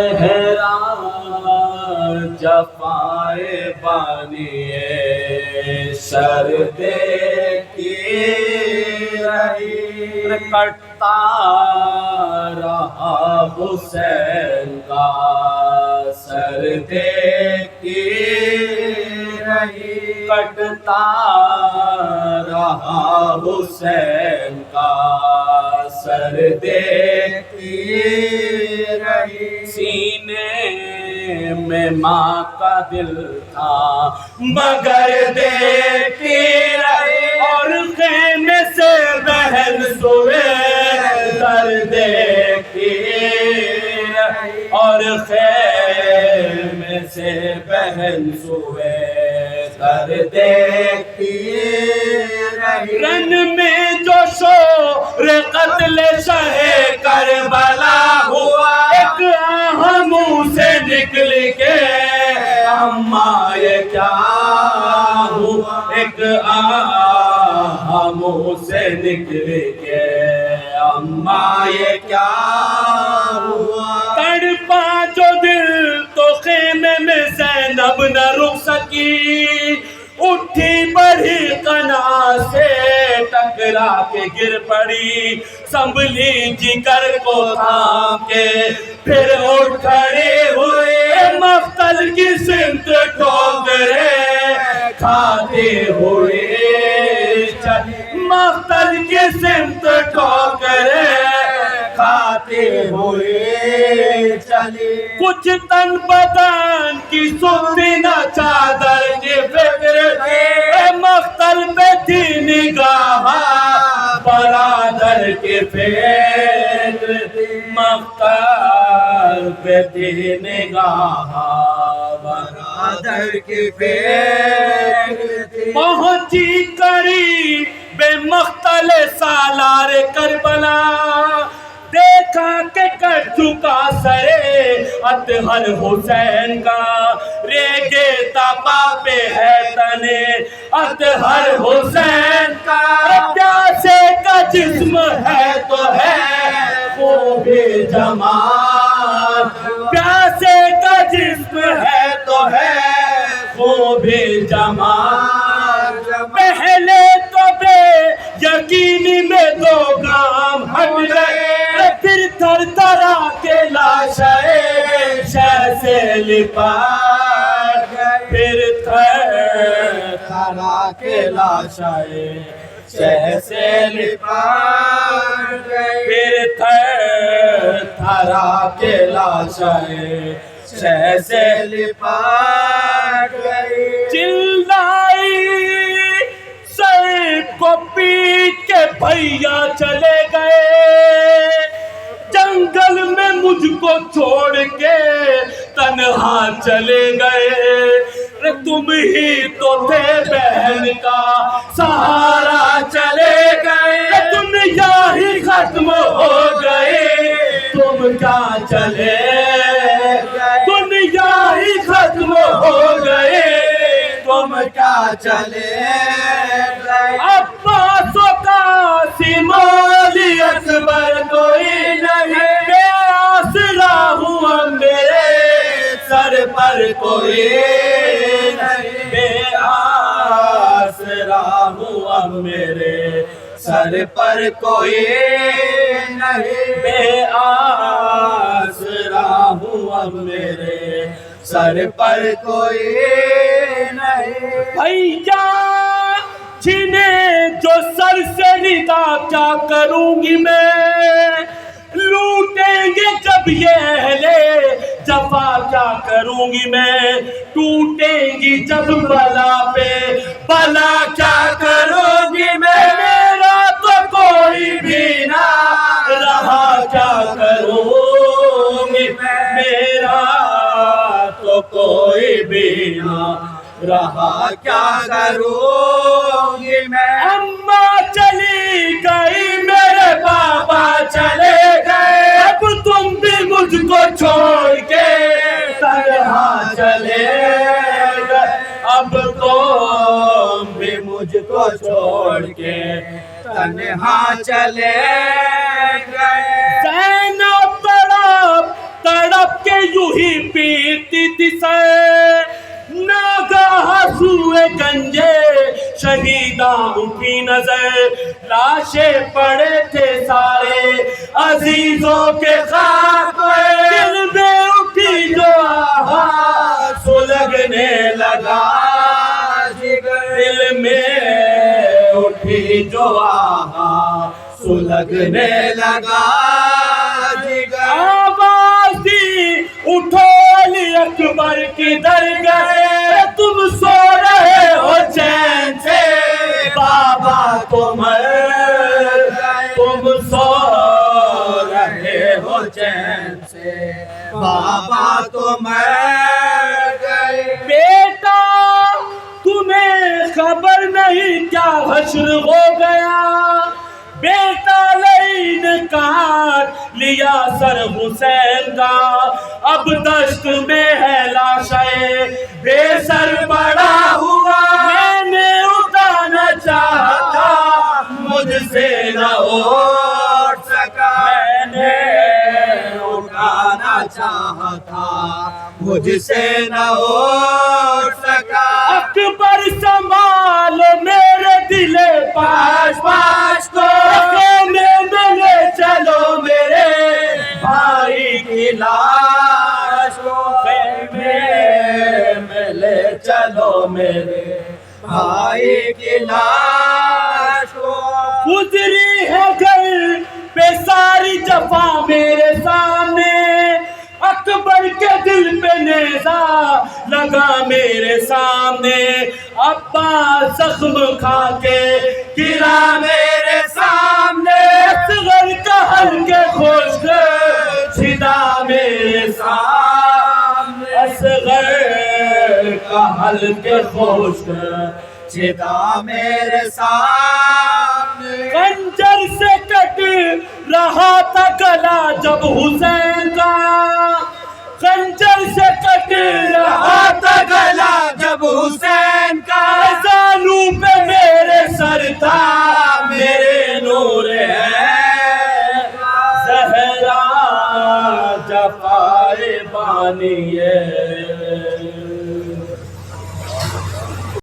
صحرا جفائے بانیے سرد کی رہی کٹتا رہا حسین کا سرد کی رہی کٹتا رہا حسین کا سرد کی رہی سینے میں ماں کا دل تھا مگر دیتی رہی اور خیمے سے بہن سوئے درد دیتی رہی اور خیمے سے بہن سوئے درد دیتی رہی رن میں جو شور قتل شہ کربلا ہوا ایک آہ منہ سے نکل کے اماں یہ کیا ہوا ایک آہ منہ سے نکل کے اماں یہ کیا ہوا تڑپا جو دل تو خیمے میں زینب نہ رک سکی اٹھی بڑھی قنا سے ٹکرا کے گر پڑی سنبھلی جگر کو تھام کے پھر اٹھ کھڑے ہوئے مقتل کی سمت ٹھوکرے کھاتے ہوئے مقتل کی سمت ٹھوکرے کھاتے ہوئے چلی کچھ تن بدن کی سوتی نہ چادر کی فکر تھی مقتل پہ تھی نگاہ برادر کی فکر تھی مقتل پہ تھی نگاہ برادر کی فکر تھی پہنچی قریب بے مقتل سالار کربلا دیکھا کہ کر چکا سرے اطہر حسین کا ریگے تپا پہ ہے تنے اطہر حسین کا پیاسے کا جسم ہے تو ہے وہ بھی جمال پیاسے کا جسم ہے تو ہے وہ بھی جمال پہلے تو بے یقینی میں 2 گام ہٹ گئے پھر تھر تھرا کے لاشیں شہ سے لپٹ گئے پھر تھر تھرا کے لاشیں شہ سے لپٹ گئے پھر تھر تھرا کے لاشیں شہ سے لپٹ گئے چلائی سر کو پیٹ کے بھیا چلے گئے جنگل میں مجھ کو چھوڑ کے تنہا چلے گئے تم ہی تو تھے بہن کا سہارا چلے گئے دنیا ہی ختم ہو گئی تم کیا چلے گئے دنیا ہی ختم ہو گئی تم کیا چلے گئے عباس و قاسم علی اکبر کوئی نہیں بے آسرا ہوا میرے سر پر کوئی نہیں بے آسرا ہوا میرے سر پر کوئی نہیں بے آسرا ہوا میرے سر پر کوئی نہیں بھیا جنہیں جو سر سے ندا کیا کروں گی میں لوٹیں گے جب یہ اہلِ جفا کیا کروں گی میں ٹوٹیں گی جب بلا پہ بلا کیا کروں گی میں میرا تو کوئی بھی نہ رہا کیا کروں گی میں میرا تو کوئی بھی نہ رہا کیا کروں گی میں اماں چلی گئی میرے بابا چلے گئے اب تم بھی مجھ کو چھوڑ کے تنہا چلے گئے اب تم بھی مجھ کو چھوڑ کے تنہا چلے گئے زینب تڑپ تڑپ کے یوں ہی پیتی تھی سے ناگاہ سوئے گنجے شہیداں اٹھی نظر لاشیں پڑے تھے سارے عزیزوں کے خاک پہ دل میں اٹھی جو آواز سلگنے لگا جگر دل میں اٹھی جو آواز سلگنے لگا جگر آواز دی اٹھو علی اکبر کدھر گئے تم سو رہے ہو چین سے بابا تم سو رہے ہو چین سے بابا تم گئے بیٹا تمہیں خبر نہیں کیا حشر ہو گیا بیٹا لین کاٹ لیا سر حسین کا اب دشت میں ہے لاشیں بے سر پڑا ہوا میں نے اٹھانا چاہتا مجھ سے نہ اٹھ سکا میں نے اٹھانا چاہتا مجھ سے نہ اٹھ سکا اکبر سنبھالو میرے دل پاش پاش کو میں چلو میرے بھائی کی لاش کو میں لے چلو میرے بھائی کی لاش کو گزری ہے گھر پہ ساری جفا میرے سامنے اکبر کے دل پہ نیزہ لگا میرے سامنے عباس زخم کھا کے گرا میرے سامنے اصغر کا ہلکے خشک چھدا میرے سامنے اصغر کا ہلکے خشک چھدا میرے سامنے خنجر سے کٹ رہا تھا گلا جب حسین کا خنجر سے کٹ رہا تھا گلا جب حسین